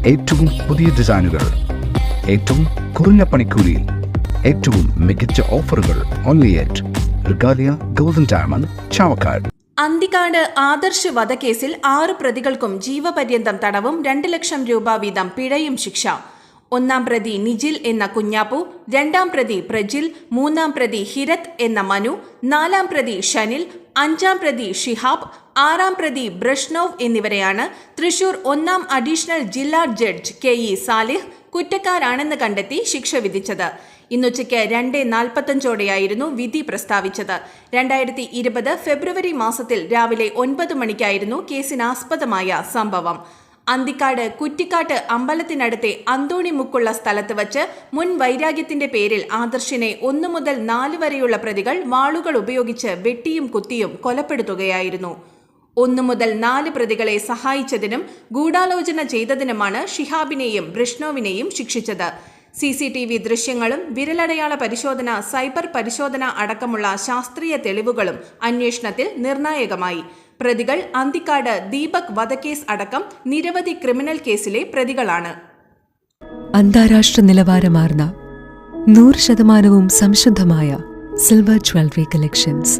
ഏറ്റവും പുതിയ ഡിസൈനുകൾ, ഏറ്റവും കുറഞ്ഞ പണിക്കൂലിയിൽ, ഏറ്റവും മികച്ച ഓഫറുകൾ. Only at Regalia golden diamond, Chavakkad. Anthikad Adarsh വധക്കേസിൽ 6 പ്രതികൾക്കും ജീവപര്യന്തം തടവും 2 ലക്ഷം രൂപ വീതം പിഴയും ശിക്ഷ. 1-ാം പ്രതി നിജിൽ എന്ന കുഞ്ഞാപ്പു, 2-ാം പ്രതി പ്രജിൽ, 3-ാം പ്രതി ഹിരത് എന്ന മനു, 4-ാം പ്രതി ഷനിൽ, 5-ാം പ്രതി ഷിഹാബ്, 6-ാം പ്രതി ബ്രഷ്നോവ് എന്നിവരെയാണ് തൃശൂർ 1-ാം അഡീഷണൽ ജില്ലാ ജഡ്ജ് KE സാലിഹ് കുറ്റക്കാരാണെന്ന് കണ്ടെത്തി ശിക്ഷ വിധിച്ചത്. ഇന്നുച്ചയ്ക്ക് 2:45 വിധി പ്രസ്താവിച്ചത്. 2020 ഫെബ്രുവരി മാസത്തിൽ രാവിലെ 9 മണിക്കായിരുന്നു കേസിനാസ്പദമായ സംഭവം. അന്തിക്കാട് കുറ്റിക്കാട്ട് അമ്പലത്തിനടുത്തെ അന്തോണിമുക്കുള്ള സ്ഥലത്ത് വച്ച് മുൻ വൈരാഗ്യത്തിന്റെ പേരിൽ ആദർശിനെ 1 മുതൽ 4 വരെയുള്ള പ്രതികൾ വാളുകൾ ഉപയോഗിച്ച് വെട്ടിയും കുത്തിയും കൊലപ്പെടുത്തുകയായിരുന്നു. 1 മുതൽ 4 പ്രതികളെ സഹായിച്ചതിനും ഗൂഢാലോചന ചെയ്തതിനുമാണ് ഷിഹാബിനെയും ബ്രിഷ്നോവിനെയും ശിക്ഷിച്ചത്. CCTV ദൃശ്യങ്ങളും വിരലടയാള പരിശോധന, സൈബർ പരിശോധന അടക്കമുള്ള ശാസ്ത്രീയ തെളിവുകളും അന്വേഷണത്തിൽ നിർണായകമായി. പ്രതികൾ അന്തിക്കാട് ദീപക് വധക്കേസ് അടക്കം നിരവധി ക്രിമിനൽ കേസിലെ പ്രതികളാണ്. അന്താരാഷ്ട്ര നിലവാരമാർന്ന 100% സംശുദ്ധമായ silver jewellery collections,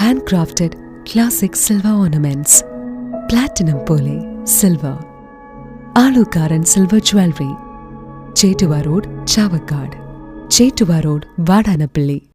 handcrafted classic silver ornaments, platinum പോലെ silver, Alukkaran silver jewellery, Chettuva road, Chavakkad, Chettuva road, Vadanappally.